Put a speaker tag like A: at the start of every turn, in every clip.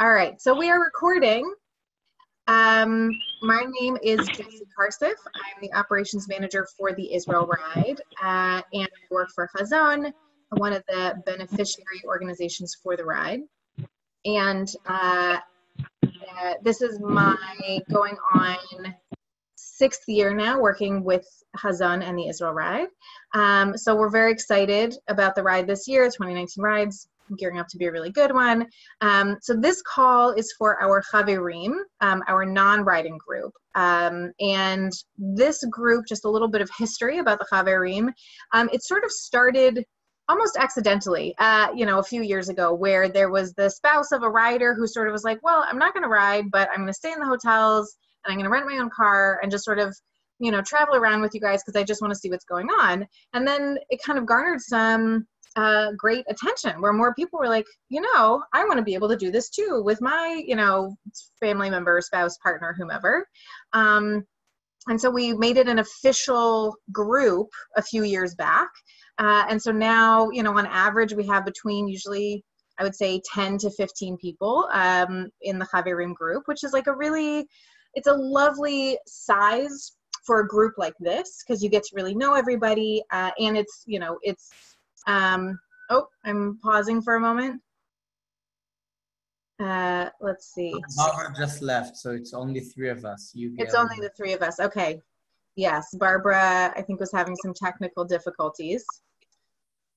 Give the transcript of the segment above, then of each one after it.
A: All right, so we are recording. My name is Jessie Karsif. I'm the operations manager for the Israel Ride, and I work for Chazon, one of the beneficiary organizations for the ride. And this is my going on 6th year now working with Chazon and the Israel Ride. So we're very excited about the ride this year, 2019 rides. Gearing up to be a really good one. So this call is for our Chaverim, our non-riding group. And this group, just a little bit of history about the Chaverim, it sort of started almost accidentally, a few years ago, where there was the spouse of a rider who sort of was like, well, I'm not going to ride, but I'm going to stay in the hotels and I'm going to rent my own car and just sort of travel around with you guys because I just want to see what's going on. And then it kind of garnered some great attention where more people were like, I want to be able to do this too with my, family member, spouse, partner, whomever. And so we made it an official group a few years back. And so now, on average, we have between usually, I would say 10 to 15 people in the Chaverim group, which is like it's a lovely size for a group like this because you get to really know everybody. And it's, I'm pausing for a moment. Let's see.
B: Barbara just left, so it's only 3 of us.
A: It's only the 3 of us. Okay. Yes, Barbara, I think, was having some technical difficulties.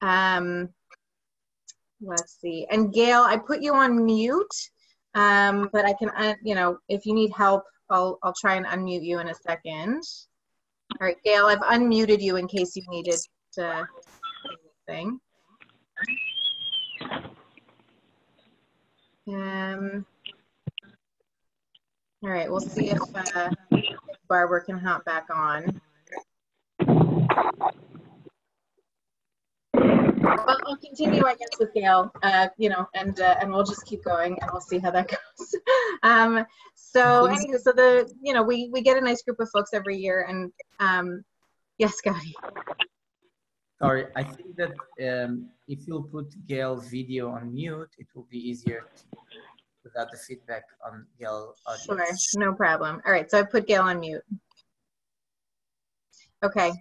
A: Let's see. And Gail, I put you on mute, but I can, if you need help, I'll try and unmute you in a second. All right, Gail, I've unmuted you in case you needed to anything. All right, we'll see if Barbara can hop back on. Well, I'll continue, I guess, with Gail, and we'll just keep going, and we'll see how that goes. So we get a nice group of folks every year, and yes, Gadi.
B: Sorry, I think that if you'll put Gail's video on mute, it will be easier without the feedback on Gail's audience.
A: Sure, no problem. All right, so I put Gail on mute. Okay.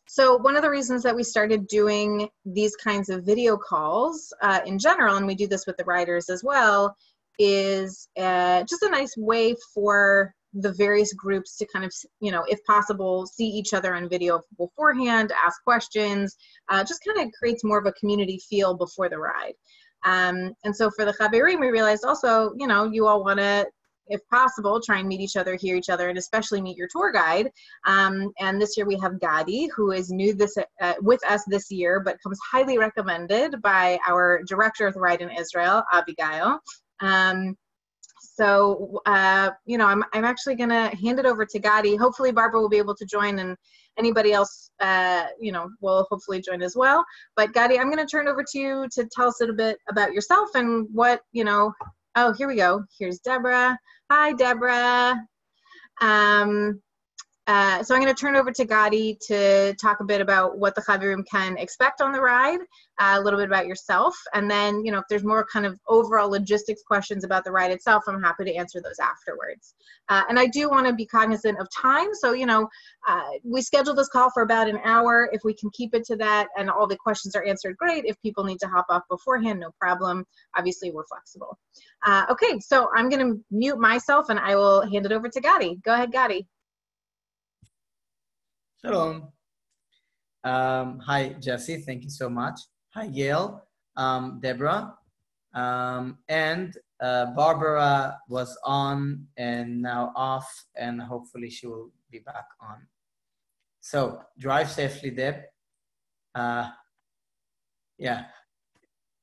A: So one of the reasons that we started doing these kinds of video calls in general, and we do this with the riders as well, is just a nice way for the various groups to kind of, if possible, see each other on video beforehand, ask questions, just kind of creates more of a community feel before the ride. And so for the Chaverim, we realized also, you all want to, if possible, try and meet each other, hear each other, and especially meet your tour guide. And this year we have Gadi, who is new with us this year, but comes highly recommended by our director of the ride in Israel, Abigail. So, I'm actually going to hand it over to Gadi. Hopefully Barbara will be able to join, and anybody else, will hopefully join as well. But Gadi, I'm going to turn over to you to tell us a little bit about yourself and what, oh, here we go. Here's Deborah. Hi, Deborah. So I'm going to turn over to Gadi to talk a bit about what the Chaverim can expect on the ride, a little bit about yourself, and then, if there's more kind of overall logistics questions about the ride itself, I'm happy to answer those afterwards. And I do want to be cognizant of time, so, we scheduled this call for about an hour. If we can keep it to that and all the questions are answered, great. If people need to hop off beforehand, no problem. Obviously, we're flexible. Okay, so I'm going to mute myself and I will hand it over to Gadi. Go ahead, Gadi.
B: Shalom. Hi, Jessie. Thank you so much. Hi, Gail, Deborah, and Barbara was on and now off, and hopefully she will be back on. So drive safely, Deb. Yeah,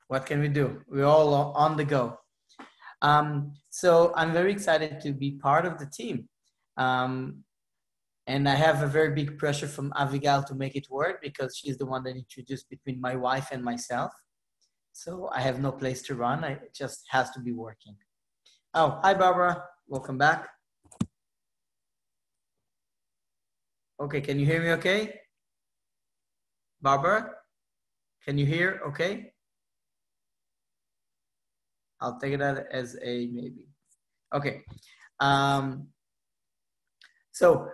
B: what can we do? We're all on the go. So I'm very excited to be part of the team. And I have a very big pressure from Abigail to make it work because she's the one that introduced between my wife and myself. So I have no place to run. It just has to be working. Oh, hi, Barbara. Welcome back. Okay, can you hear me okay? Barbara, can you hear okay? I'll take that as a maybe. Okay. Um, so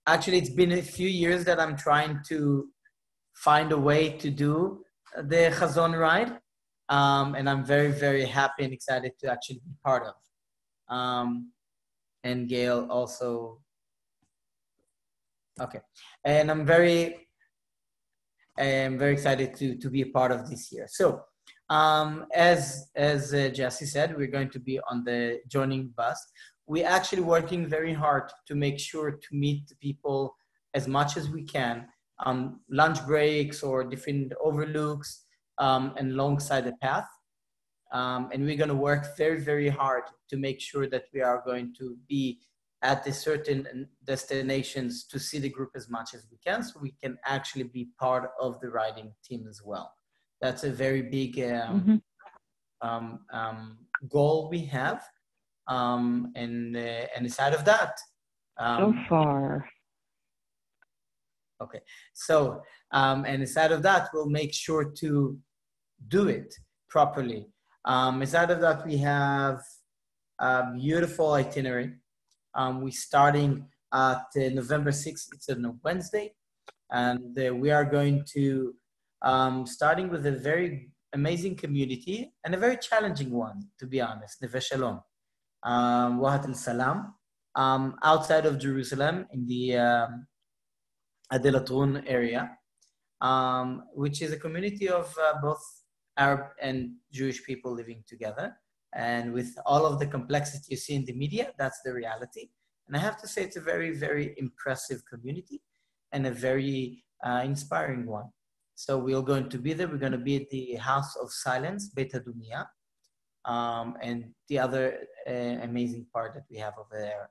B: actually, it's been a few years that I'm trying to find a way to do the Chazon ride. And I'm very, very happy and excited to actually be part of. And Gail also. Okay. And I'm very excited to be a part of this year. So as Jesse said, we're going to be on the joining bus. We're actually working very hard to make sure to meet the people as much as we can on lunch breaks or different overlooks and alongside the path. And we're going to work very, very hard to make sure that we are going to be at the certain destinations to see the group as much as we can, so we can actually be part of the riding team as well. That's a very big goal we have. And aside of that,
C: so far.
B: Okay, so and aside of that, we'll make sure to do it properly. Aside of that, we have a beautiful itinerary. We're starting at November 6th, it's on a Wednesday, and we are going to starting with a very amazing community and a very challenging one, to be honest, Neve Shalom, Wahat al-Salam, outside of Jerusalem in the Adilatun area, which is a community of both Arab and Jewish people living together. And with all of the complexity you see in the media, that's the reality. And I have to say, it's a very, very impressive community and a very inspiring one. So we're going to be there. We're going to be at the House of Silence, Beit Adunia, and the other amazing part that we have over there.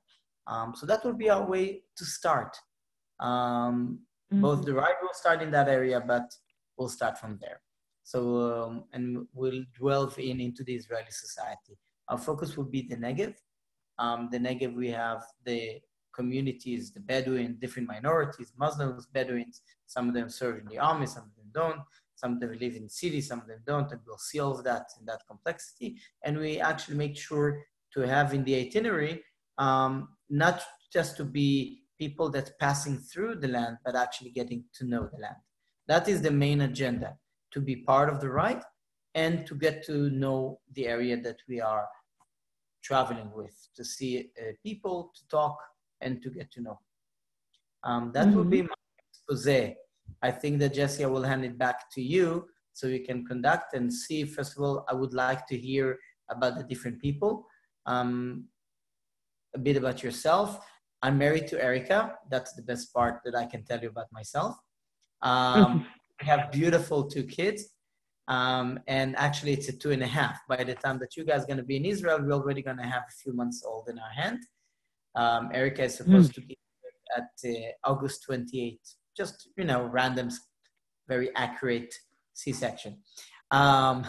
B: So that will be our way to start. Both the ride will start in that area, but we'll start from there. So, and we'll delve into the Israeli society. Our focus will be the Negev. The Negev, we have the communities, the Bedouin, different minorities, Muslims, Bedouins. Some of them serve in the army, some of them don't. Some of them live in cities, some of them don't. And we'll see all of that in that complexity. And we actually make sure to have in the itinerary, not just to be people that's passing through the land, but actually getting to know the land. That is the main agenda, to be part of the ride and to get to know the area that we are traveling with, to see people, to talk, and to get to know. That will be my expose. I think that, Jesse, I will hand it back to you so you can conduct and see. First of all, I would like to hear about the different people, a bit about yourself. I'm married to Erica. That's the best part that I can tell you about myself. We have beautiful 2 kids. And actually it's a 2.5. By the time that you guys are going to be in Israel, we're already going to have a few months old in our hand. Erica is supposed to be at August 28th. Just, random, very accurate C-section. And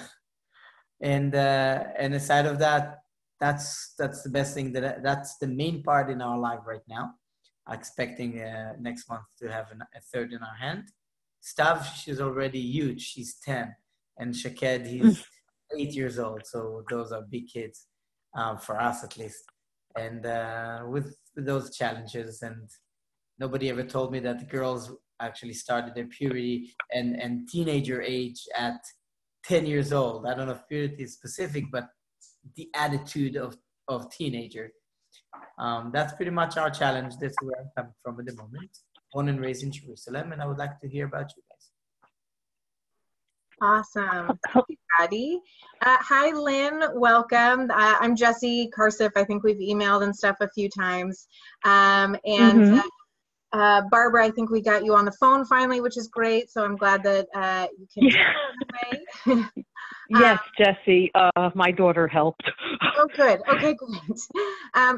B: aside of that, that's the best thing, that's the main part in our life right now. Expecting next month to have a 3rd in our hand. Stav, she's already huge. She's 10. And Shaked, he's 8 years old. So those are big kids for us, at least. And with those challenges, and nobody ever told me that the girls actually started their puberty and teenager age at 10 years old. I don't know if puberty is specific, but the attitude of teenager. That's pretty much our challenge. That's where I'm coming from at the moment. Born and raised in Jerusalem, and I would like to hear about you guys.
A: Awesome. Thank you, Gadi. Hi, Lynn. Welcome. I'm Jessie Karsif. I think we've emailed and stuff a few times. Barbara, I think we got you on the phone finally, which is great. So I'm glad that you can do it.
C: Yes, Jessie. My daughter helped.
A: Oh, good. Okay, great.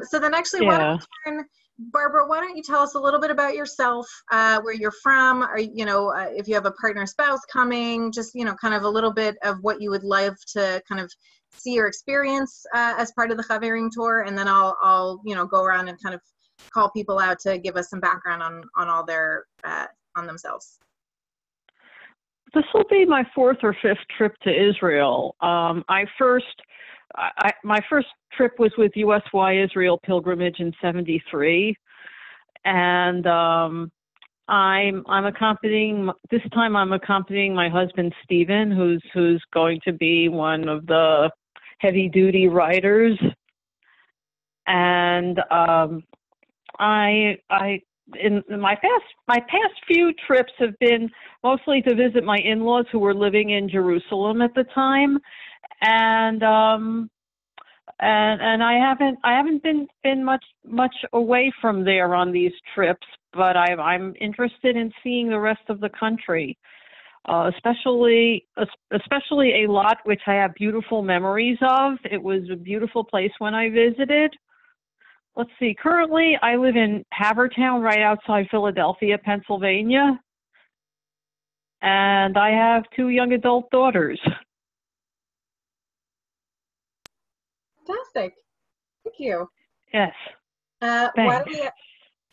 A: So then actually, why don't we turn, Barbara, why don't you tell us a little bit about yourself, where you're from, or, if you have a partner, spouse coming, just, kind of a little bit of what you would love to kind of see or experience as part of the Chaverim tour. And then I'll go around and kind of call people out to give us some background on all their, on themselves.
C: This will be my fourth or fifth trip to Israel. My first trip was with USY Israel Pilgrimage in '73, and I'm accompanying this time. I'm accompanying my husband Stephen, who's going to be one of the heavy duty riders, and in my past few trips have been mostly to visit my in-laws who were living in Jerusalem at the time, and I haven't been much away from there on these trips, but I'm interested in seeing the rest of the country, especially a lot which I have beautiful memories of. It was a beautiful place when I visited. Let's see. Currently, I live in Havertown, right outside Philadelphia, Pennsylvania, and I have 2 young adult daughters.
A: Fantastic. Thank you.
C: Yes.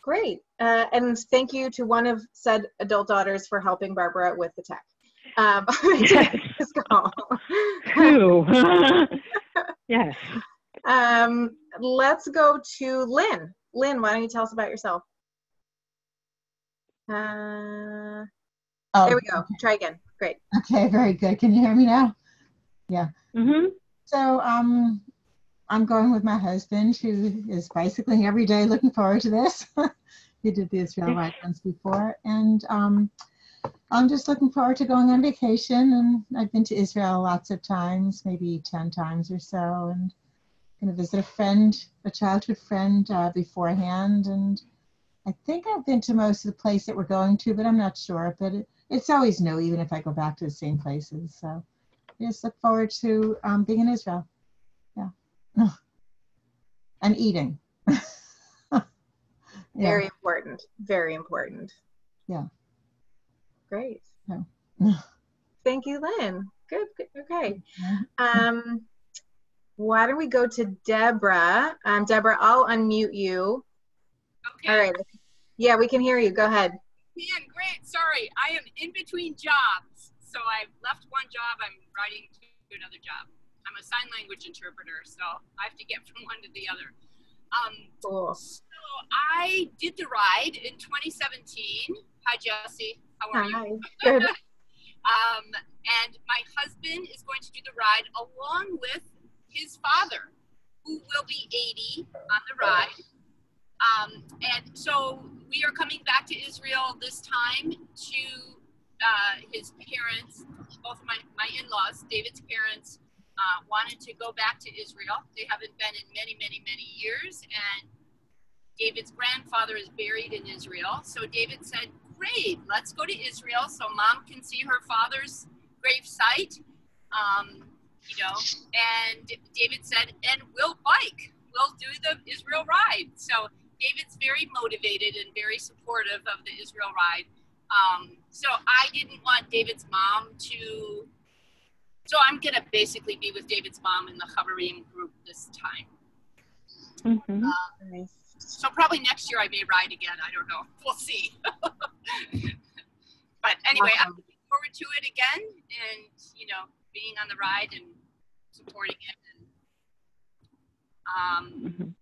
A: Great. And thank you to one of said adult daughters for helping Barbara with the tech.
C: Yes.
A: This call.
C: 2. Yes.
A: Let's go to Lynn. Lynn, why don't you tell us about yourself? There we go.
D: Okay.
A: Try again. Great.
D: Okay, very good. Can you hear me now? Yeah.
C: Mm-hmm.
D: So I'm going with my husband, who is bicycling every day, looking forward to this. He did the Israel Ride once before, and I'm just looking forward to going on vacation. And I've been to Israel lots of times, maybe 10 times or so, and going to visit a childhood friend beforehand. And I think I've been to most of the places that we're going to, but I'm not sure. But it's always new, even if I go back to the same places. So I just look forward to being in Israel. Yeah. And eating. Yeah.
A: Very important. Very important.
D: Yeah.
A: Great.
D: Yeah.
A: Thank you, Lynn. Good. Okay. Why don't we go to Deborah? Deborah, I'll unmute you.
E: Okay.
A: All right. Yeah, we can hear you. Go ahead.
E: Man, great. Sorry, I am in between jobs. So I've left one job. I'm riding to another job. I'm a sign language interpreter, so I have to get from one to the other.
A: Cool.
E: So I did the ride in 2017. Hi, Jesse. How are you?
A: Good.
E: And my husband is going to do the ride along with his father, who will be 80 on the ride. And so we are coming back to Israel this time to his parents, both of my in-laws, David's parents, wanted to go back to Israel. They haven't been in many, many, many years, and David's grandfather is buried in Israel. So David said, great, let's go to Israel so mom can see her father's grave site, and David said, and we'll bike. We'll do the Israel Ride. So David's very motivated and very supportive of the Israel Ride. So I didn't want David's mom to, so I'm going to basically be with David's mom in the Chaverim group this time.
C: Mm-hmm.
A: Nice.
E: So probably next year I may ride again. I don't know. We'll see. But anyway,
A: Awesome.
E: I'm looking forward to it again and, being on the ride and supporting it. And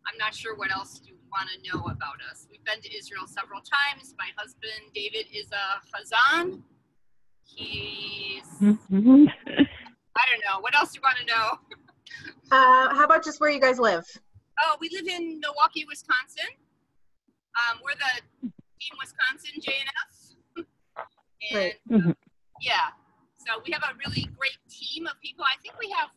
E: I'm not sure what else you want to know about us. We've been to Israel several times. My husband, David, is a Chazan. He's, I don't know. What else do you want to know?
A: How about just where you guys live?
E: Oh, we live in Milwaukee, Wisconsin. We're the Team Wisconsin JNF. And yeah, so we have a really great team of people. I think we have,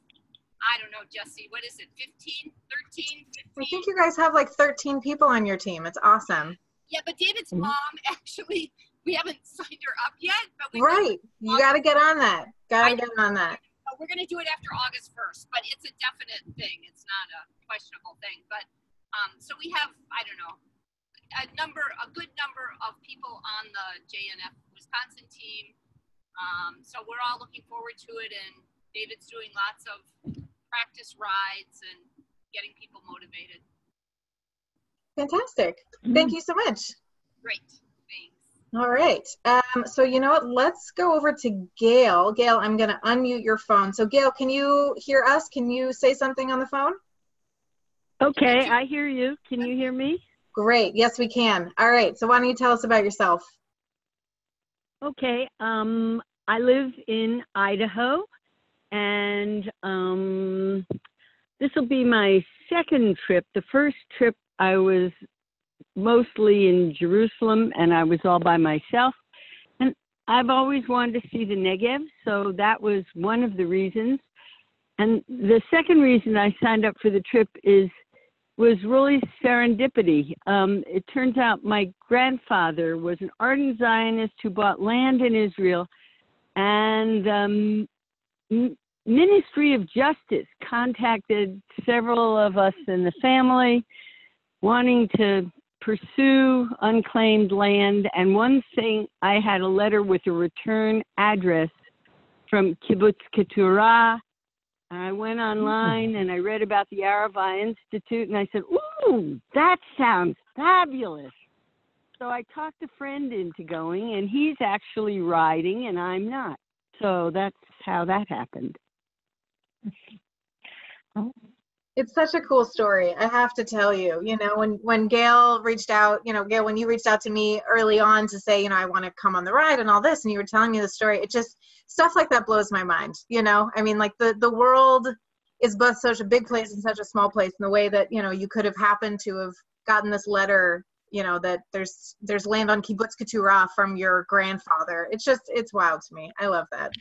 E: I don't know, Jesse, what is it, 15, 13, 15?
A: I think you guys have like 13 people on your team. It's awesome.
E: Yeah, but David's mom, actually, we haven't signed her up yet. But we
A: You got to get on that.
E: We're going to do it after August 1st, but it's a definite thing. It's not a questionable thing. But so we have, I don't know, a good number of people on the JNF Wisconsin team. So we're all looking forward to it, and David's doing lots of practice rides and getting people motivated.
A: Fantastic. Thank you so much.
E: Great. Thanks.
A: All right. So you know what? Let's go over to Gail. Gail, I'm going to unmute your phone. So Gail, can you hear us? Can you say something on the phone?
C: Okay, I hear you. Can you hear me?
A: Great. Yes, we can. All right. So why don't you tell us about yourself?
C: Okay. I live in Idaho, and this will be my second trip. The first trip I was mostly in Jerusalem, and I was all by myself. And I've always wanted to see the Negev, so that was one of the reasons. And the second reason I signed up for the trip was really serendipity. It turns out my grandfather was an ardent Zionist who bought land in Israel, and Ministry of Justice contacted several of us in the family wanting to pursue unclaimed land. And one thing, I had a letter with a return address from Kibbutz Keturah. I went online and I read about the Arava Institute, and I said, ooh, that sounds fabulous. So I talked a friend into going, and he's actually riding and I'm not. So that's how that happened.
A: It's such a cool story. I have to tell you, you know, when Gail reached out, you know, Gail, when you reached out to me early on to say, you know, I want to come on the ride and all this, and you were telling me the story, it just, stuff like that blows my mind, you know? I mean, like the world is both such a big place and such a small place, in the way that, you know, you could have happened to have gotten this letter, you know, that there's land on Kibbutz Keturah from your grandfather. It's just, it's wild to me. I love that.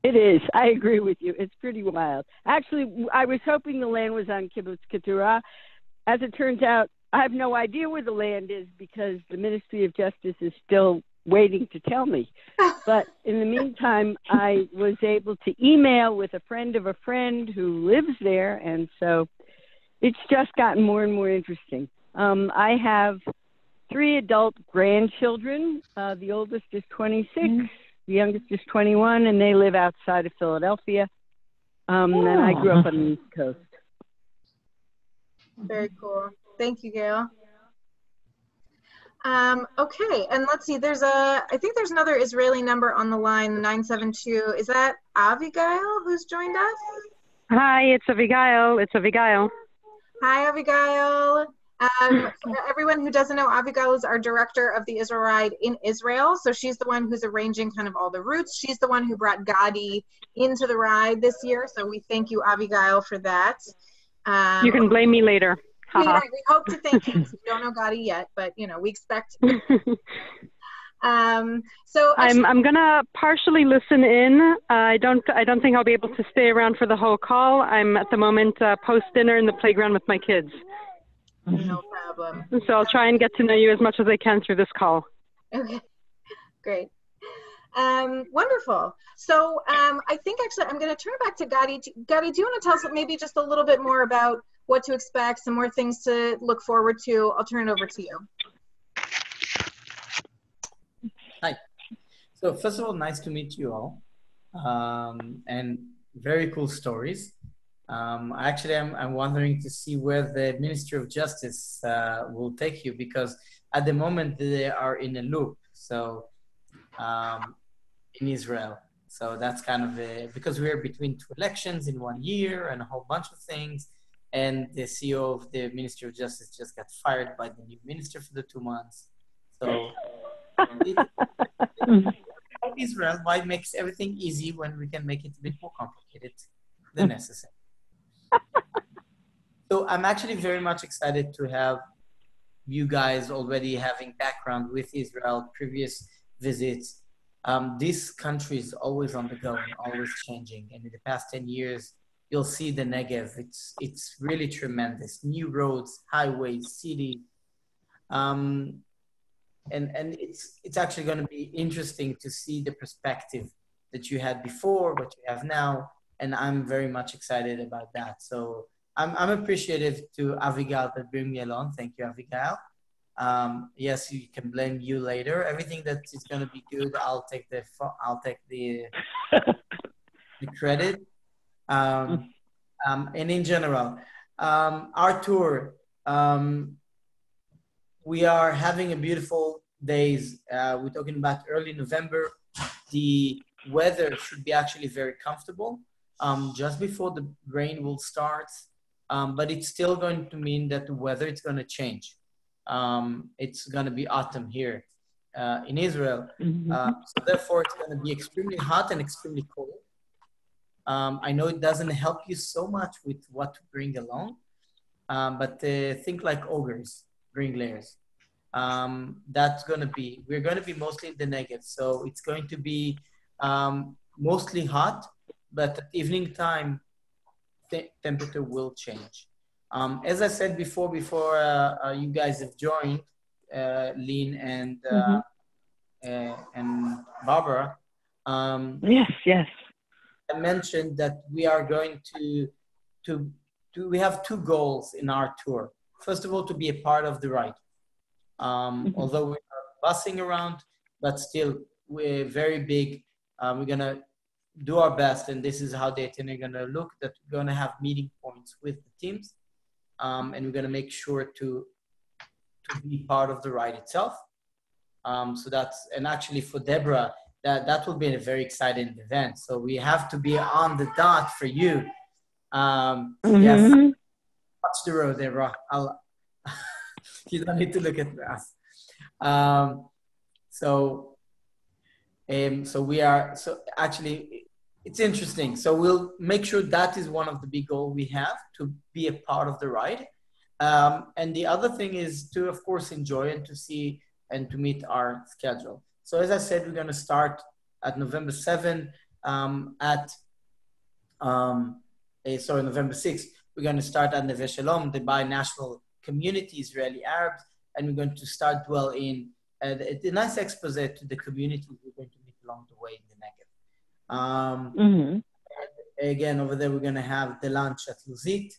C: It is. I agree with you. It's pretty wild. Actually, I was hoping the land was on Kibbutz Keturah. As it turns out, I have no idea where the land is because the Ministry of Justice is still waiting to tell me. But in the meantime, I was able to email with a friend of a friend who lives there, and so it's just gotten more and more interesting. I have 3 adult grandchildren. The oldest is 26. The youngest is 21, and they live outside of Philadelphia. And I grew up on the East Coast.
A: Very cool. Thank you, Gail. Okay, and let's see. I think there's another Israeli number on the line, 972. Is that Abigail who's joined us?
F: Hi, it's Abigail.
A: Hi, Abigail. For everyone who doesn't know, Abigail is our director of the Israel Ride in Israel. So she's the one who's arranging kind of all the routes. She's the one who brought Gadi into the ride this year. So we thank you, Abigail, for that.
F: You can blame me later.
A: We hope to thank you. We don't know Gadi yet, but you know, we expect. So
F: I'm gonna partially listen in. I don't think I'll be able to stay around for the whole call. I'm at the moment post dinner in the playground with my kids.
A: No problem.
F: So I'll try and get to know you as much as I can through this call.
A: Okay, great. Wonderful. So I think actually I'm going to turn it back to Gadi. Gadi, do you want to tell us maybe just a little bit more about what to expect, some more things to look forward to? I'll turn it over to you.
B: Hi. So first of all, nice to meet you all. And very cool stories. Actually, I'm wondering to see where the Ministry of Justice will take you, because at the moment they are in a loop. So in Israel. So that's kind of because we're between 2 elections in 1 year and a whole bunch of things. And the CEO of the Ministry of Justice just got fired by the new minister for the 2 months. So Israel, why it makes everything easy when we can make it a bit more complicated than necessary. So I'm actually very much excited to have you guys already having background with Israel, previous visits. This country is always on the go and always changing. And in the past 10 years, you'll see the Negev. It's really tremendous. New roads, highways, cities. And it's actually going to be interesting to see the perspective that you had before, what you have now. And I'm very much excited about that. So I'm appreciative to Abigail that bring me along. Thank you, Abigail. Yes, you can blame you later. Everything that is going to be good, I'll take the credit. And in general, our tour, we are having a beautiful days. We're talking about early November. The weather should be actually very comfortable just before the rain will start. But it's still going to mean that the weather is going to change. It's going to be autumn here in Israel. So therefore, it's going to be extremely hot and extremely cold. I know it doesn't help you so much with what to bring along, but think like ogres, bring layers. We're going to be mostly in the Negev. So it's going to be mostly hot, but at evening time, temperature will change. As I said before you guys have joined, Lynn and Barbara.
C: Yes.
B: I mentioned that we are going we have two goals in our tour. First of all, to be a part of the ride. Although we are bussing around, but still we're very big. We're gonna do our best, and this is how the itinerary is gonna look, that we're gonna have meeting points with the teams, and we're gonna make sure to be part of the ride itself. So that's, and actually for Deborah, that will be a very exciting event. So we have to be on the dot for you. Yes, watch the road, Deborah. You don't need to look at us. So actually, it's interesting. So we'll make sure that is one of the big goals we have, to be a part of the ride. And the other thing is to, of course, enjoy and to see and to meet our schedule. So as I said, we're going to start at November 7 November 6th. We're going to start at Neve Shalom, the bi-national community, Israeli Arabs, and we're going to start dwell in a nice expose to the communities we're going to meet along the way in the Negev. Again, over there, we're going to have the lunch at Luzit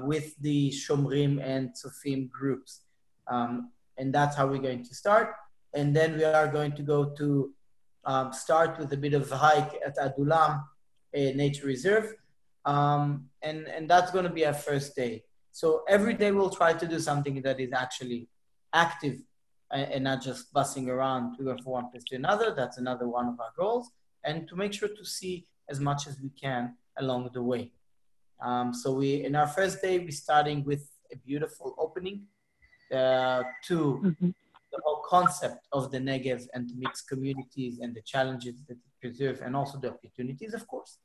B: with the Shomrim and Tzofim groups. And that's how we're going to start. And then we are going to go to start with a bit of a hike at Adulam Nature Reserve. And that's going to be our first day. So every day we'll try to do something that is actually active and not just bussing around to go from one place to another. That's another one of our goals. And to make sure to see as much as we can along the way. So in our first day, we're starting with a beautiful opening to the whole concept of the Negev and the mixed communities and the challenges that it preserves, and also the opportunities, of course.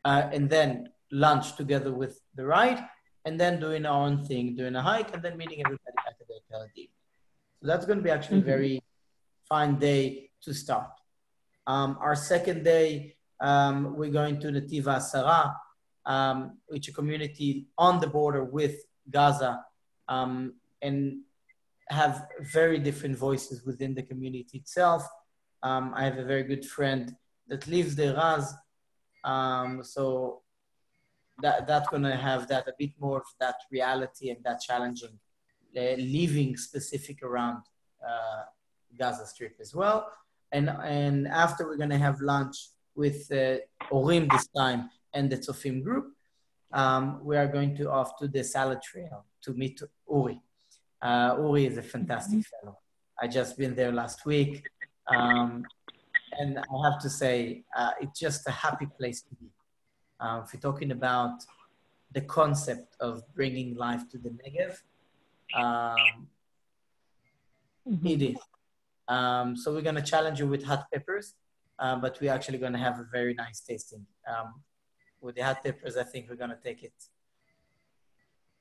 B: And then lunch together with the ride, and then doing our own thing, doing a hike, and then meeting everybody at the hotel at the evening. So that's going to be actually a very fine day to start. Our second day, we're going to Netiva Asara, which is a community on the border with Gaza, and have very different voices within the community itself. I have a very good friend that lives there, Raz. So that's going to have that a bit more of that reality and that challenging living specific around Gaza Strip as well. And after, we're going to have lunch with Orim this time and the Tzofim group. We are going to off to the salad trail to meet Uri. Uri is a fantastic fellow. I just been there last week. And I have to say, it's just a happy place to be. If you're talking about the concept of bringing life to the Negev, it is. So we're going to challenge you with hot peppers, but we're actually going to have a very nice tasting. With the hot peppers, I think we're going to take it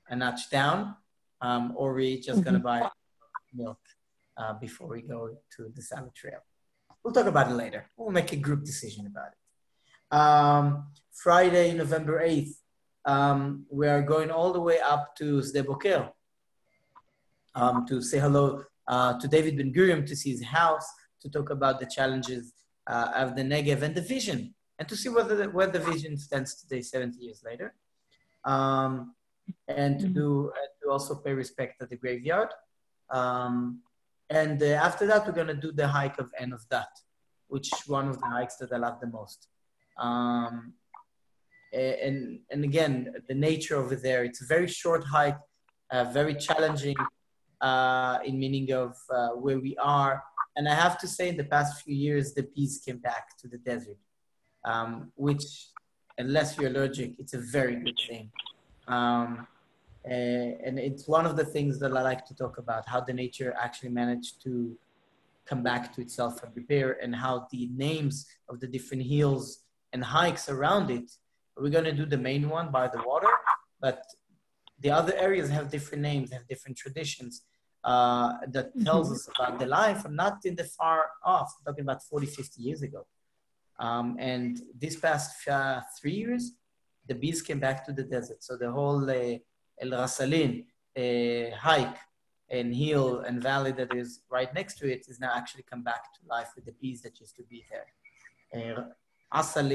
B: a notch down, or we're just going to buy milk before we go to the salad trail. We'll talk about it later. We'll make a group decision about it. Friday, November 8th, we are going all the way up to Sde Boker to say hello to David Ben Gurion, to see his house, to talk about the challenges of the Negev and the vision, and to see where the vision stands today, 70 years later. And to also pay respect at the graveyard. And after that, we're going to do the hike of End of That, which is one of the hikes that I love the most. And again, the nature over there, it's a very short hike, very challenging, in meaning of where we are. And I have to say, in the past few years, the bees came back to the desert, which, unless you're allergic, it's a very good thing. And it's one of the things that I like to talk about, how the nature actually managed to come back to itself and repair, and how the names of the different hills and hikes around it. We're going to do the main one by the water, but the other areas have different names, have different traditions that tells us about the life, and not in the far off, I'm talking about 40, 50 years ago. And this past 3 years, the bees came back to the desert. So the whole El Rasalin hike and hill and valley that is right next to it is now actually come back to life with the bees that used to be there. Asal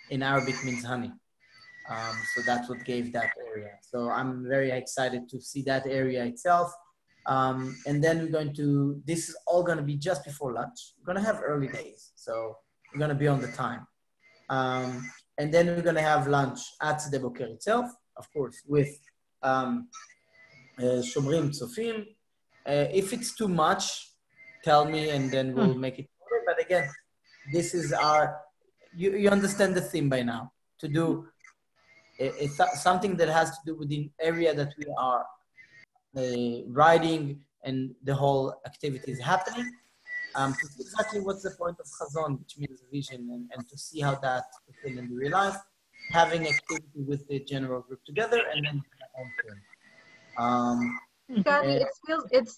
B: in Arabic means honey. So that's what gave that area. So I'm very excited to see that area itself. And then we're going to, this is all going to be just before lunch. We're going to have early days. So we're going to be on the time. And then we're going to have lunch at the Boker itself, of course, with Shomrim Tzofim. If it's too much, tell me and then we'll make it shorter. But again, this is our, you understand the theme by now, to do something that has to do with the area that we are riding and the whole activity is happening. To see exactly what's the point of Chazon, which means vision, and to see how that is in the real life, having activity with the general group together, and then
A: Gadi,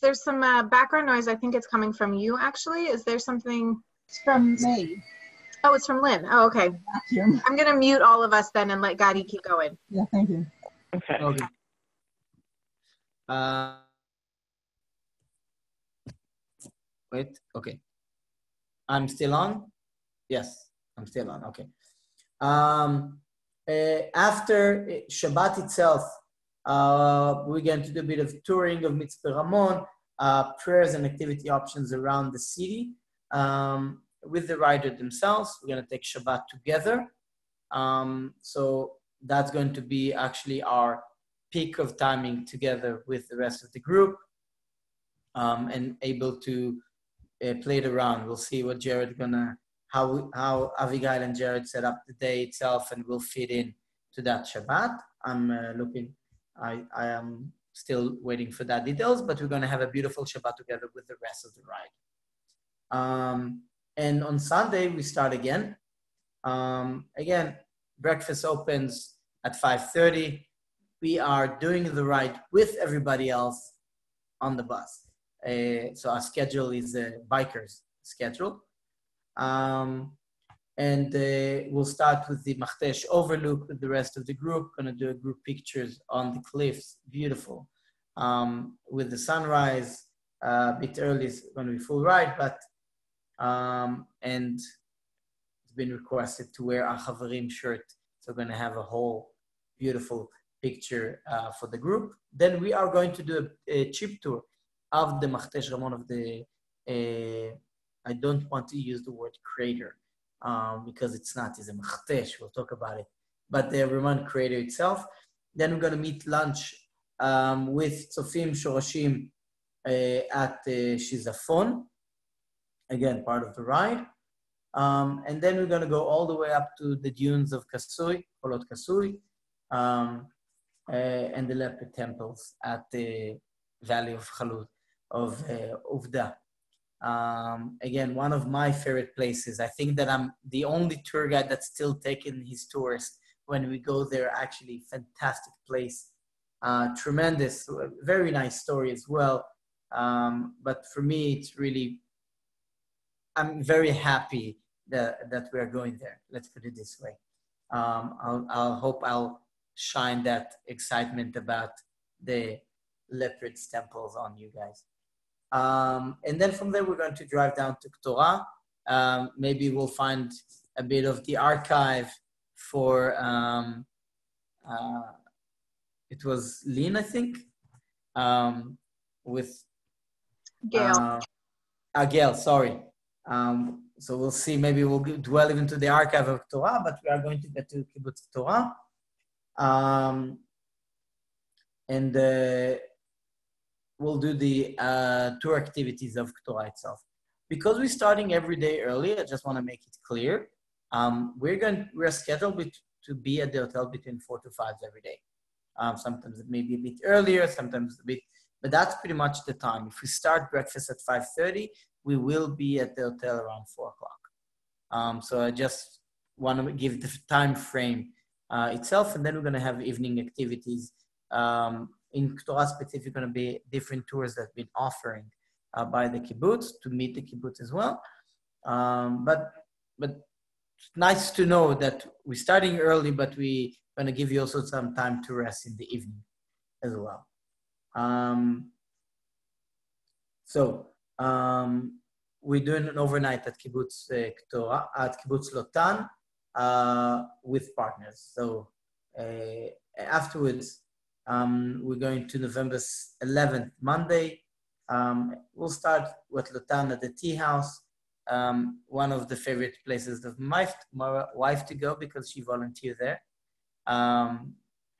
A: there's some background noise. I think it's coming from you, actually. Is there something?
D: It's from me.
A: Oh, it's from Lynn. Oh, okay.
D: Vacuum.
A: I'm going to mute all of us then and let Gadi keep going.
D: Yeah, thank you.
C: Okay.
B: Wait, okay. I'm still on? Yes, I'm still on, okay. After Shabbat itself, we're going to do a bit of touring of Mitzvah Ramon, prayers and activity options around the city. With the rider themselves, we're going to take Shabbat together. So that's going to be actually our peak of timing together with the rest of the group, and able to play it around. We'll see what Jared how Avigail and Jared set up the day itself, and we'll fit in to that Shabbat. I am still waiting for that details, but we're going to have a beautiful Shabbat together with the rest of the ride. And on Sunday, we start again. Again, breakfast opens at 5:30. We are doing the ride with everybody else on the bus. So our schedule is a biker's schedule. And we'll start with the Machtesh overlook with the rest of the group. Gonna do a group pictures on the cliffs, beautiful. With the sunrise, a bit early, it's gonna be full ride, but and it's been requested to wear a Chaverim shirt. So we're gonna have a whole beautiful picture for the group. Then we are going to do a chip tour of the Machtesh Ramon, of the, I don't want to use the word crater because it's not, it's a Machtesh, we'll talk about it, but the Ramon crater itself. Then we're going to meet lunch with Tzofim Shorashim at Shizafon, again, part of the ride. And then we're going to go all the way up to the dunes of Kasui, Kolot Kasui, and the leopard temples at the Valley of Khalud, of Uvda. Again, one of my favorite places. I think that I'm the only tour guide that's still taking his tours when we go there. Actually, fantastic place, tremendous, very nice story as well. But for me, it's really, I'm very happy that we're going there. Let's put it this way. I'll hope I'll shine that excitement about the leopard's temples on you guys. And then from there, we're going to drive down to Ktorah. Maybe we'll find a bit of the archive for, it was Lynn, I think, with
A: Gail.
B: Gail, sorry. So we'll see, maybe we'll dwell into the archive of Ktorah, but we are going to get to Kibbutz Ktorah. And we'll do the tour activities of Torah itself. Because we're starting every day early, I just want to make it clear. We're scheduled to be at the hotel between 4 to 5 every day. Sometimes it may be a bit earlier, sometimes a bit, but that's pretty much the time. If we start breakfast at 5:30, we will be at the hotel around 4 o'clock. So I just want to give the time frame itself, and then we're going to have evening activities. In Torah specific, going to be different tours that have been offering by the kibbutz to meet the kibbutz as well. But it's nice to know that we're starting early, but we're going to give you also some time to rest in the evening as well. We're doing an overnight at Kibbutz Torah, at Kibbutz Lotan with partners. So afterwards, we're going to November 11th, Monday. We'll start with Lotan at the tea house, one of the favorite places of my wife to go because she volunteered there.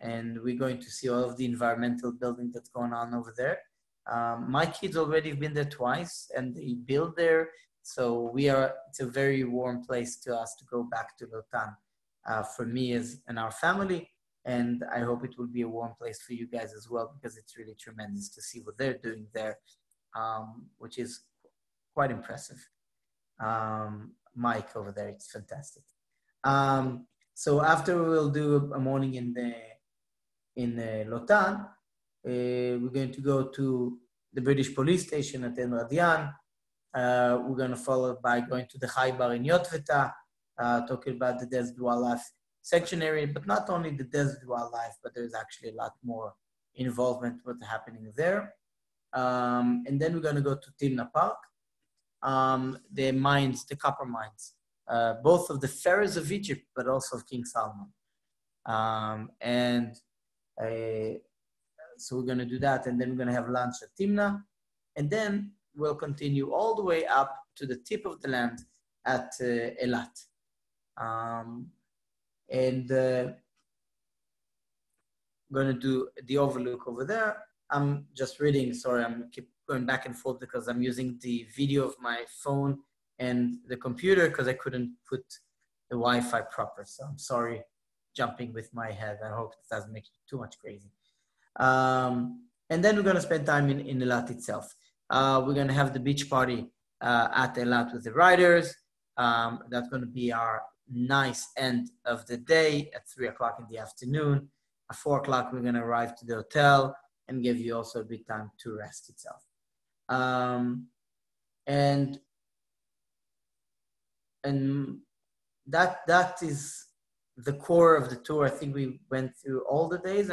B: And we're going to see all of the environmental building that's going on over there. My kids already have been there twice and they build there. So it's a very warm place to us to go back to Lotan for me and our family. And I hope it will be a warm place for you guys as well, because it's really tremendous to see what they're doing there, which is quite impressive. Mike over there, it's fantastic. So after we'll do a morning in Lotan, we're going to go to the British police station at En Radian. We're going to follow by going to the Chai Bar in Yotvata, talking about the Desert Wildlife Sanctuary, but not only the Desert Wildlife, but there's actually a lot more involvement with what's happening there. And then we're going to go to Timna Park, the mines, the copper mines, both of the pharaohs of Egypt, but also of King Solomon. So we're going to do that, and then we're going to have lunch at Timna, and then we'll continue all the way up to the tip of the land at Eilat. Going to do the overlook over there. I'm just reading, sorry, I'm keep going back and forth because I'm using the video of my phone and the computer because I couldn't put the Wi-Fi proper. So I'm sorry, jumping with my head. I hope it doesn't make it too much crazy. And then we're going to spend time in Eilat itself. We're going to have the beach party at Eilat with the riders. That's going to be our nice end of the day at 3 o'clock in the afternoon. At 4 o'clock, we're going to arrive to the hotel and give you also a bit time to rest itself. And that is the core of the tour. I think we went through all the days.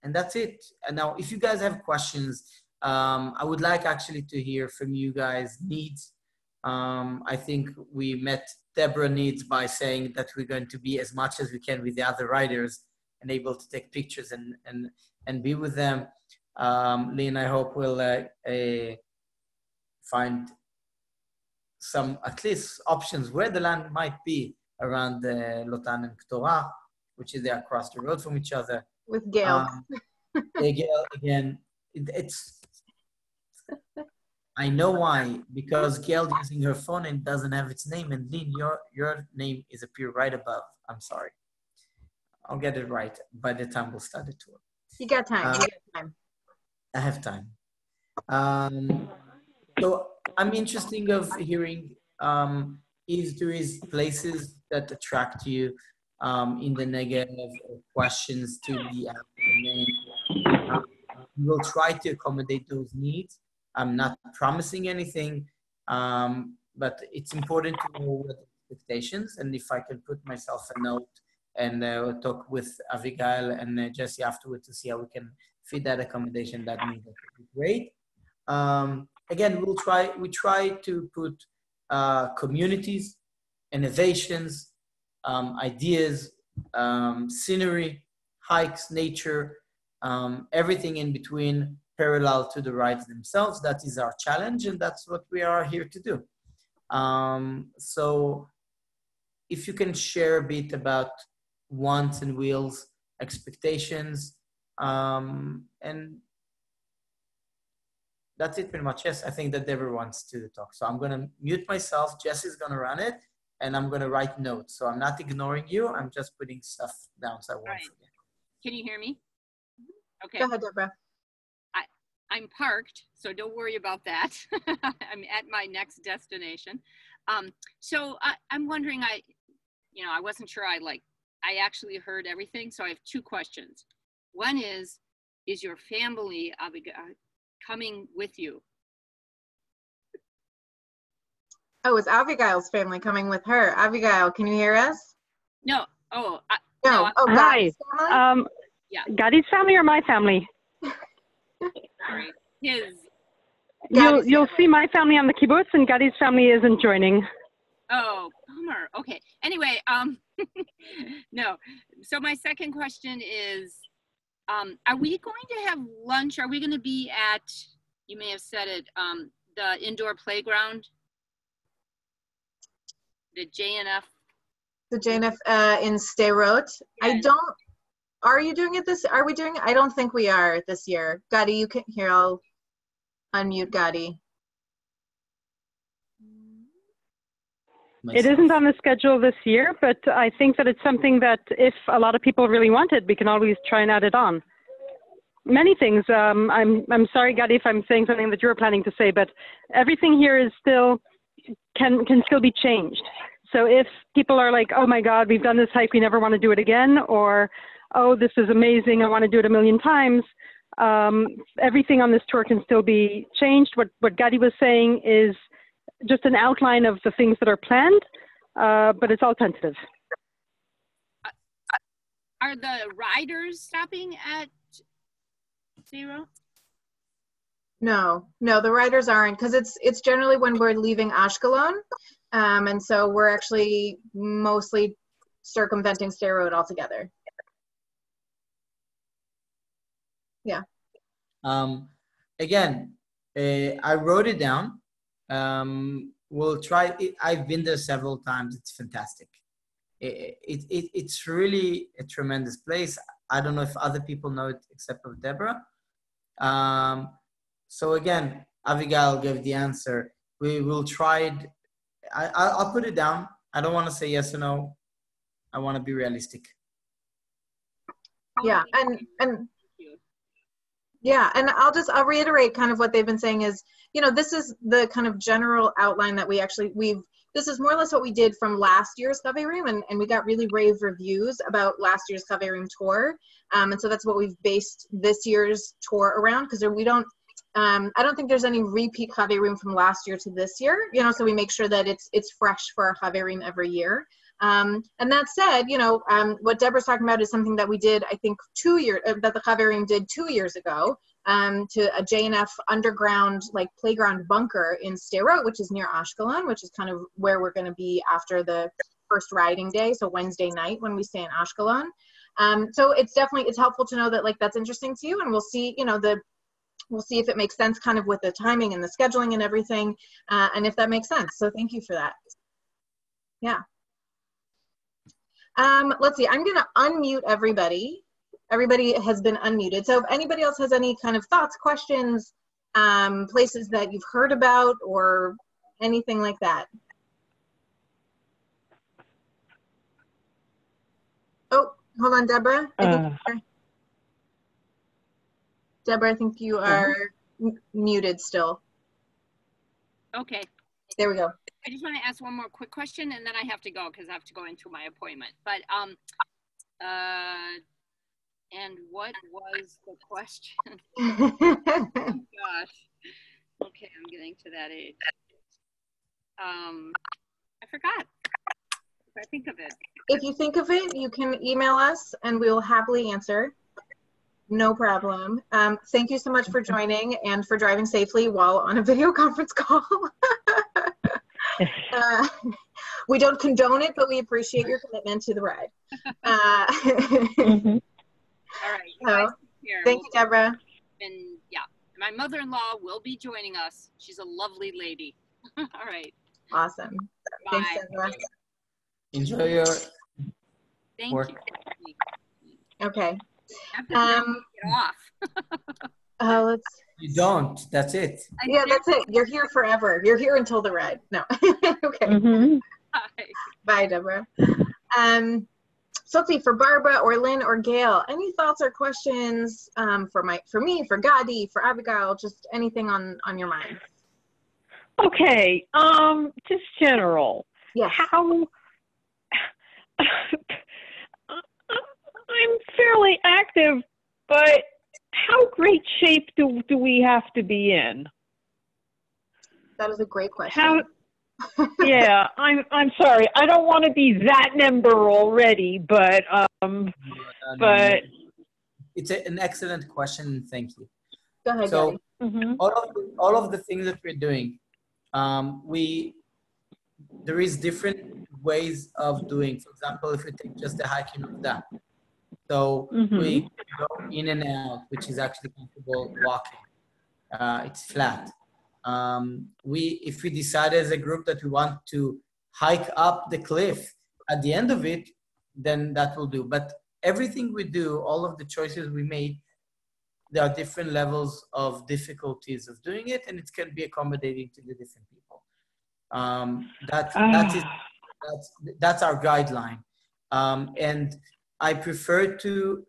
B: And that's it. And now, if you guys have questions, I would like actually to hear from you guys needs. I think we met Deborah needs by saying that we're going to be as much as we can with the other riders and able to take pictures and be with them. Lynn, I hope we'll find some, at least, options where the land might be around the Lotan and Ktorah, which is there across the road from each other.
A: With Gail.
B: Gail, again, it's I know why, because Gail using her phone and doesn't have its name, and Lynn, your name is appear right above. I'm sorry. I'll get it right by the time we'll start the tour.
A: You got time. You got time.
B: I have time. So I'm interested of hearing if there is places that attract you in the Negev, or questions to be asked. We'll try to accommodate those needs. I'm not promising anything, but it's important to know what the expectations, and if I can put myself a note and talk with Abigail and Jesse afterwards to see how we can fit that accommodation that need, that would be great. Again, we try to put communities, innovations, ideas, scenery, hikes, nature, everything in between, parallel to the rides themselves. That is our challenge, and that's what we are here to do. So if you can share a bit about wants and wills, expectations, And that's it pretty much. Yes, I think that Deborah wants to talk. So I'm going to mute myself. Jesse's going to run it, and I'm going to write notes. So I'm not ignoring you. I'm just putting stuff down so I won't forget.
E: Can you hear me? Okay.
A: Go ahead, Deborah.
E: I'm parked, so don't worry about that. I'm at my next destination. So I'm wondering, I wasn't sure I actually heard everything. So I have two questions. One is your family coming with you?
A: Oh, is Abigail's family coming with her? Abigail, can you hear us?
E: No. Oh,
A: no. Oh,
F: hi.
A: Gadi's family?
E: Yeah.
F: Gadi's family or my family?
E: Sorry. His.
F: You'll see my family on the kibbutz, and Gadi's family isn't joining.
E: Oh, bummer. Okay. Anyway, no. So my second question is, are we going to have lunch? Are we going to be at, you may have said it, the indoor playground? The JNF?
A: The JNF in Sderot.
E: Yeah.
A: Are you doing it are we doing it? I don't think we are this year. Gadi, you can hear, I'll unmute Gadi.
F: It isn't on the schedule this year, but I think that it's something that if a lot of people really want it, we can always try and add it on. Many things. I'm sorry, Gadi, if I'm saying something that you were planning to say, but everything here is still, can still be changed. So if people are like, oh my God, we've done this hike, we never want to do it again, or oh, this is amazing, I want to do it a million times. Everything on this tour can still be changed. What Gadi was saying is just an outline of the things that are planned, but it's all tentative.
E: Are the riders stopping at Zero?
A: No, the riders aren't, because it's generally when we're leaving Ashkelon, and so we're actually mostly circumventing Sderot altogether. Yeah.
B: Again, I wrote it down. We'll try it. I've been there several times. It's fantastic. It's really a tremendous place. I don't know if other people know it except for Deborah. So again, Abigail gave the answer. We will try it. I'll put it down. I don't want to say yes or no. I want to be realistic.
A: Yeah, and yeah, and I'll reiterate kind of what they've been saying is, this is the kind of general outline that this is more or less what we did from last year's Chaverim, and we got really rave reviews about last year's Chaverim tour. And so that's what we've based this year's tour around, because I don't think there's any repeat Chaverim from last year to this year, so we make sure that it's fresh for our Chaverim every year. And that said, what Deborah's talking about is something that we did, I think, that the Chaverim did 2 years ago, to a JNF underground, playground bunker in Sderot, which is near Ashkelon, which is kind of where we're going to be after the first riding day. So Wednesday night when we stay in Ashkelon. So it's helpful to know that that's interesting to you, and we'll see, we'll see if it makes sense kind of with the timing and the scheduling and everything, and if that makes sense. So thank you for that. Yeah. Let's see, I'm going to unmute everybody. Everybody has been unmuted. So if anybody else has any kind of thoughts, questions, places that you've heard about or anything like that. Oh, hold on, Deborah. Deborah, I think you are muted still.
E: Okay.
A: There we go.
E: I just want to ask one more quick question, and then I have to go because I have to go into my appointment. But and what was the question? Oh, gosh. Okay, I'm getting to that age. I forgot. If I think of it.
A: If you think of it, you can email us, and we will happily answer. No problem. Thank you so much for joining and for driving safely while on a video conference call. We don't condone it, but we appreciate your commitment to the ride.
E: All right.
A: Thank you, Deborah.
E: And yeah, my mother-in-law will be joining us. She's a lovely lady. All right.
A: Awesome.
E: Bye.
A: Thanks, Deborah.
B: Enjoy your
E: Thank
B: work.
E: you.
A: Okay.
E: After get off.
A: Let's.
B: You don't. That's it.
A: Yeah, that's it. You're here forever. You're here until the ride. No. Okay.
C: Mm-hmm.
A: Bye, Deborah. So let's see, for Barbara or Lynn or Gail, any thoughts or questions for me, for Gadi, for Abigail, just anything on your mind?
C: Okay. Just general.
A: Yes.
C: How I'm fairly active, but how great shape do we have to be in?
A: That is a great question.
C: How? Yeah, I'm sorry. I don't want to be that number already, but but
B: it's an excellent question. Thank you.
A: Go ahead,
B: So
A: Gadi.
B: all of the things that we're doing, there is different ways of doing. For example, if we take just the hiking of that, so we go in and out, which is actually comfortable walking. It's flat. If we decide as a group that we want to hike up the cliff at the end of it, then that will do. But everything we do, all of the choices we made, there are different levels of difficulties of doing it, and it can be accommodating to the different people. That's our guideline. And I prefer to,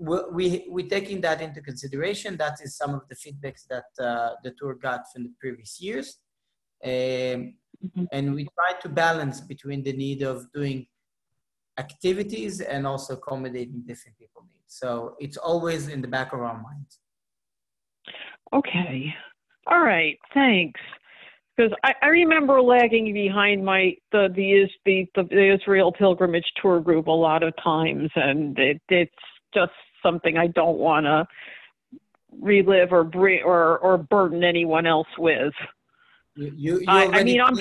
B: we're taking that into consideration. That is some of the feedbacks that the tour got from the previous years. And we try to balance between the need of doing activities and also accommodating different people's needs. So it's always in the back of our minds.
C: okay. All right. Thanks. Because I remember lagging behind the Israel Pilgrimage Tour group a lot of times, and it's just something I don't want to relive or burden anyone else with. I mean, I'm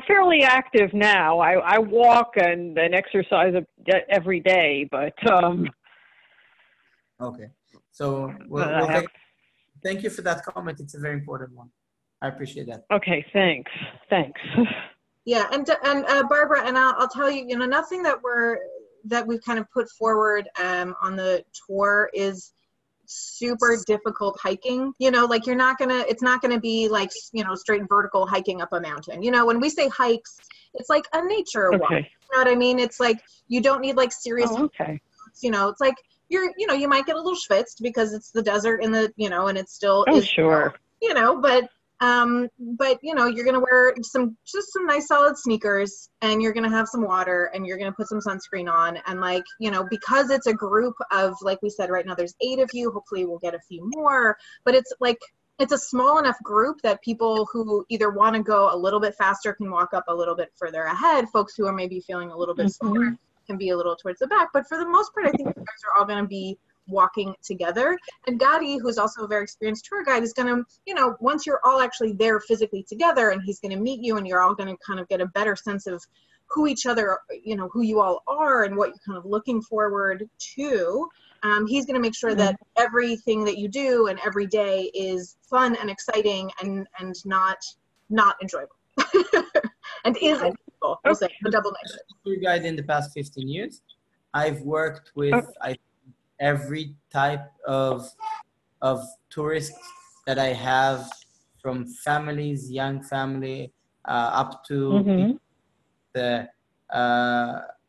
C: fairly active now. I walk and exercise every day, but
B: okay. So thank you for that comment. It's a very important one. I appreciate that.
C: Okay, thanks.
A: Yeah, and Barbara, and I'll tell you, nothing that we've kind of put forward on the tour is super difficult hiking. Like it's not gonna be like straight vertical hiking up a mountain. When we say hikes, it's like a nature walk. You know what I mean? It's like you don't need like serious.
C: Oh, okay.
A: It's like you might get a little schwitzed because it's the desert and and it's still
C: sure.
A: But you're gonna wear some nice solid sneakers, and you're gonna have some water, and you're gonna put some sunscreen on, and because it's a group of, like we said, right now there's 8 of you. Hopefully we'll get a few more, but it's a small enough group that people who either want to go a little bit faster can walk up a little bit further ahead. Folks who are maybe feeling a little bit slower can be a little towards the back. But for the most part, I think you guys are all going to be walking together. And Gadi, who's also a very experienced tour guide, is going to, once you're all actually there physically together, and he's going to meet you, and you're all going to kind of get a better sense of who each other, who you all are and what you're kind of looking forward to. He's going to make sure that everything that you do and every day is fun and exciting and not enjoyable and is enjoyable. We'll say the double negative.
B: Tour guide in the past 15 years, I've worked with every type of tourists that I have, from families, young family, up to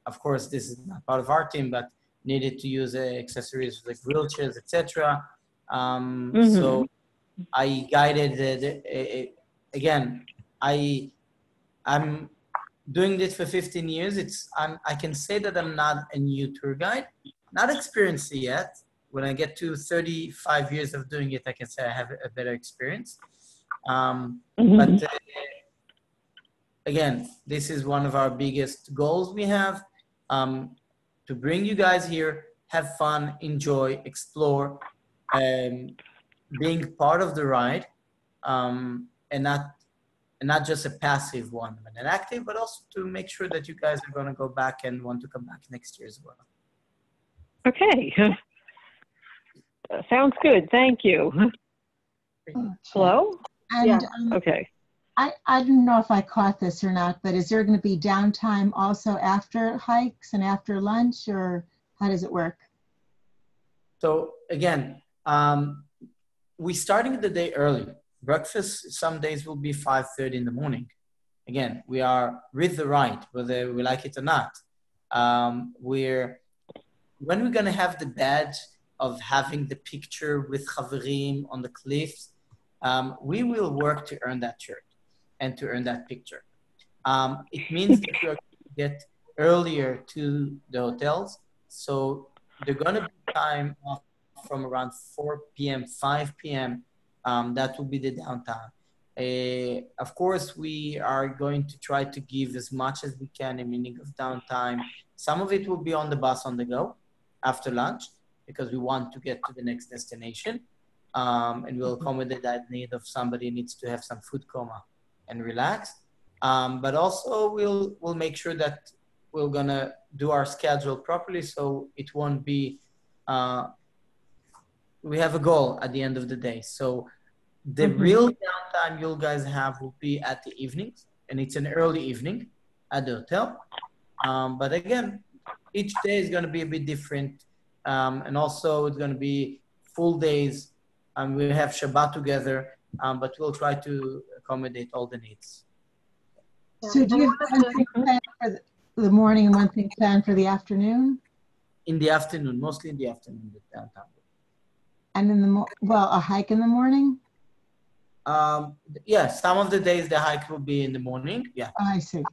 B: of course, this is not part of our team, but needed to use accessories like wheelchairs, etc. So I guided again. I'm doing this for 15 years. I can say that I'm not a new tour guide, not experienced yet. When I get to 35 years of doing it, I can say I have a better experience. But again, this is one of our biggest goals we have, to bring you guys here, have fun, enjoy, explore, being part of the ride, and not just a passive one, but an active, but also to make sure that you guys are going to go back and want to come back next year as well.
C: Okay. Sounds good. Thank you. Hello?
D: And,
C: okay.
D: I don't know if I caught this or not, but is there going to be downtime also after hikes and after lunch, or how does it work?
B: So again, we're starting the day early. Breakfast some days will be 5:30 in the morning. Again, we are with the ride, whether we like it or not. When we're gonna have the badge of having the picture with Chaverim on the cliffs, we will work to earn that shirt and to earn that picture. It means that we are going to get earlier to the hotels. So they're going to be time off from around 4 p.m., 5 p.m. That will be the downtime. Of course, we are going to try to give as much as we can in meaning of downtime. Some of it will be on the bus on the go after lunch because we want to get to the next destination. And we'll accommodate that need of somebody needs to have some food coma and relax. But also we'll make sure that we're gonna do our schedule properly so it won't be, we have a goal at the end of the day. So the real downtime you guys have will be at the evenings, and it's an early evening at the hotel. But again, each day is gonna be a bit different. And also it's gonna be full days. We have Shabbat together, but we'll try to accommodate all the needs.
D: So do you have one thing planned for the morning and one thing planned for the afternoon?
B: In the afternoon, mostly in the afternoon, the downtown.
D: And in the a hike in the morning?
B: Yeah, some of the days the hike will be in the morning. Yeah.
D: Oh, I see.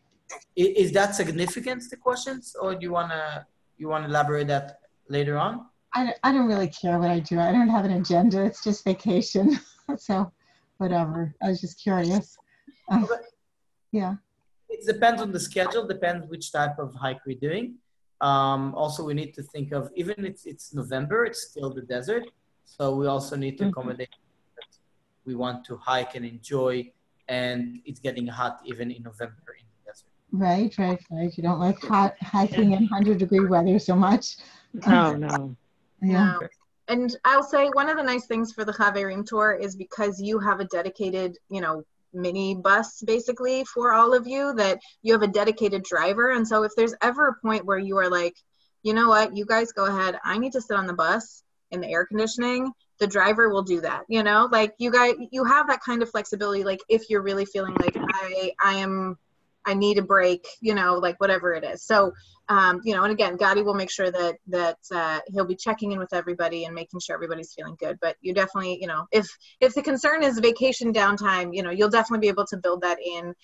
B: Is that significant, the questions, or do you wanna elaborate that later on?
D: I don't really care what I do. I don't have an agenda. It's just vacation. So whatever. I was just curious.
B: Okay.
D: Yeah.
B: It depends on the schedule, depends which type of hike we're doing. Also, we need to think of, even it's November, it's still the desert. So we also need to accommodate that we want to hike and enjoy, and it's getting hot even in November in the desert.
D: Right. You don't like hiking in 100-degree weather so much.
C: No.
D: Yeah.
A: No. And I'll say one of the nice things for the Chaverim tour is because you have a dedicated, mini bus basically for all of you, that you have a dedicated driver. And so if there's ever a point where you are like, you know what, you guys go ahead, I need to sit on the bus in the air conditioning, the driver will do that. Like you have that kind of flexibility. Like if you're really feeling like I need a break, like whatever it is. So, and again, Gadi will make sure that he'll be checking in with everybody and making sure everybody's feeling good. But you definitely, if the concern is vacation downtime, you'll definitely be able to build that in,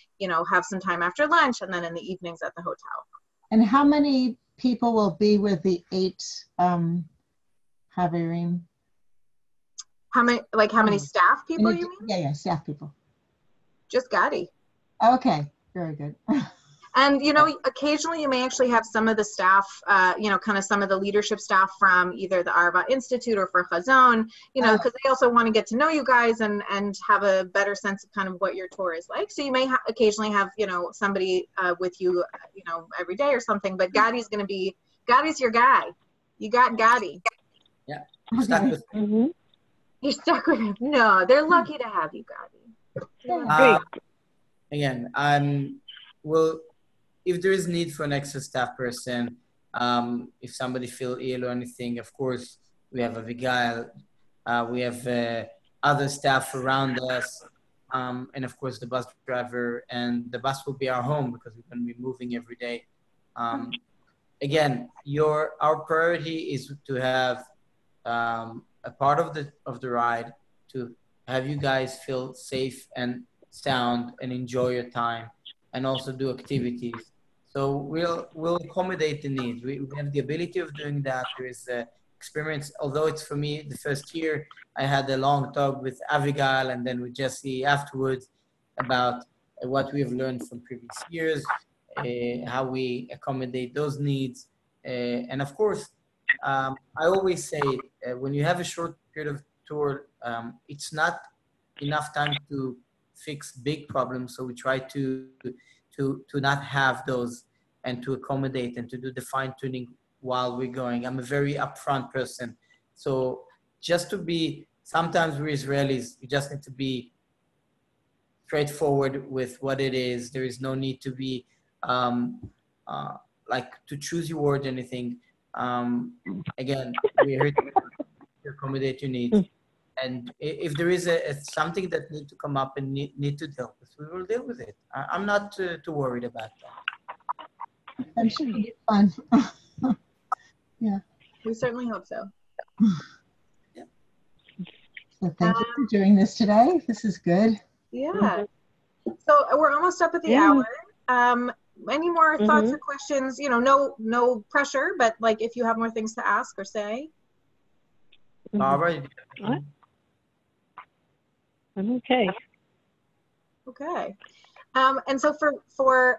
A: have some time after lunch and then in the evenings at the hotel.
D: And how many people will be with the 8 Chaverim?
A: How many staff people you mean?
D: Yeah, staff people.
A: Just Gadi.
D: Okay. Very good.
A: And, occasionally you may actually have some of the staff, kind of some of the leadership staff from either the Arva Institute or for Chazon, because they also want to get to know you guys and have a better sense of kind of what your tour is like. So you may occasionally have, somebody with you, every day or something, but Gadi's your guy. You got Gadi.
B: Yeah.
D: Okay.
A: You're stuck with him. No, they're lucky to have you,
D: Yeah.
B: Again, if there is need for an extra staff person, if somebody feel ill or anything, of course, we have Abigail, we have other staff around us, and of course the bus driver, and the bus will be our home because we're going to be moving every day. Again, our priority is to have a part of the ride to have you guys feel safe and sound and enjoy your time, and also do activities. So we'll accommodate the needs. We have the ability of doing that. There is experience, although it's for me the first year, I had a long talk with Abigail and then with Jesse afterwards about what we have learned from previous years, how we accommodate those needs. And of course, I always say when you have a short period of tour, it's not enough time to fix big problems. So we try to not have those and to accommodate and to do the fine tuning while we're going. I'm a very upfront person. So sometimes we're Israelis, you just need to be straightforward with what it is. There is no need to be like to choose your word or anything. Again, we're here to accommodate your needs. And if there is something that need to come up and need to deal with, we will deal with it. I'm not too worried about that.
D: I'm sure it'll be fun. Yeah.
A: We certainly hope so.
B: Yeah.
D: So thank you for doing this today. This is good.
A: Yeah. So we're almost up at the hour. Any more thoughts or questions? You know, no pressure, but like if you have more things to ask or say.
B: Barbara?
C: I'm okay.
A: Okay. And so for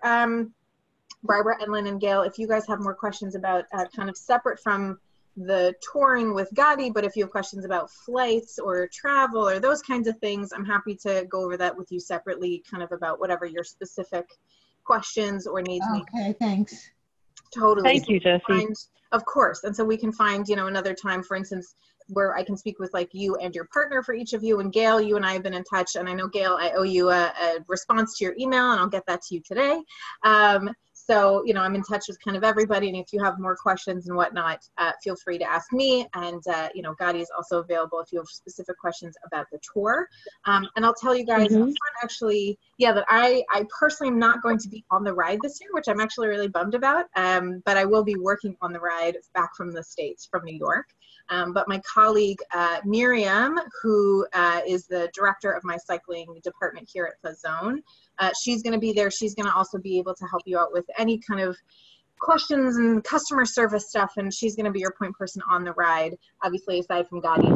A: Barbara and Lynn and Gail, if you guys have more questions about kind of separate from the touring with Gadi, but if you have questions about flights or travel or those kinds of things, I'm happy to go over that with you separately, kind of about whatever your specific questions or needs may be.
D: Okay, thanks.
A: Totally.
C: Thank you, Jessie.
A: Of course. And so we can find, you know, another time, for instance, where I can speak with like you and your partner for each of you. And Gail, you and I have been in touch, and I know, Gail, I owe you a response to your email, and I'll get that to you today. So, you know, I'm in touch with kind of everybody, and if you have more questions and whatnot, feel free to ask me. And, you know, Gadi is also available if you have specific questions about the tour. And I'll tell you guys up front, actually, yeah, that I personally am not going to be on the ride this year, which I'm actually really bummed about, but I will be working on the ride back from the States, from New York. But my colleague, Miriam, who is the director of my cycling department here at the Zone, she's going to be there. She's going to also be able to help you out with any kind of questions and customer service stuff, and she's going to be your point person on the ride, obviously, aside from Gadi,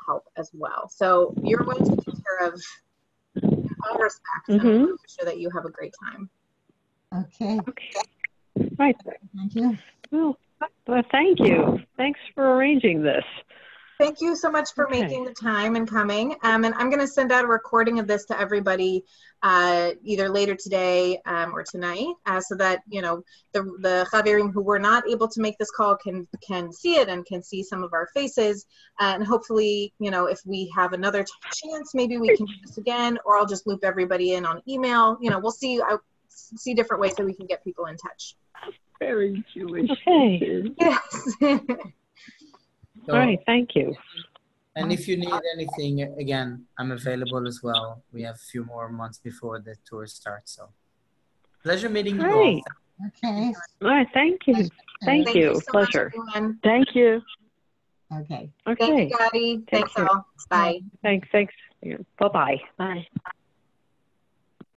A: help as well. So you're going to take care of in all respects, and I'm sure that you have a great time.
D: Okay.
C: Right.
D: Thank you.
C: Well, thank you. Thanks for arranging this.
A: Thank you so much for making the time and coming. And I'm going to send out a recording of this to everybody either later today or tonight, so that, you know, the Chaverim who were not able to make this call can see it and can see some of our faces. And hopefully, you know, if we have another chance, maybe we can do this again, or I'll just loop everybody in on email. You know, we'll see. I'll see different ways that we can get people in touch.
F: Very Jewish.
C: Okay.
A: Yes.
B: So,
C: all right. Thank you.
B: And if you need anything, again, I'm available as well. We have a few more months before the tour starts. So pleasure meeting you all.
D: Okay.
C: All right. Thank you. Thank you.
A: So
C: Pleasure.
A: much, everyone.
F: Thank you.
D: Okay.
C: Okay.
A: Thank you, Gadi. Thanks,
C: care.
A: all. Bye.
C: Thanks. Bye-bye. Bye.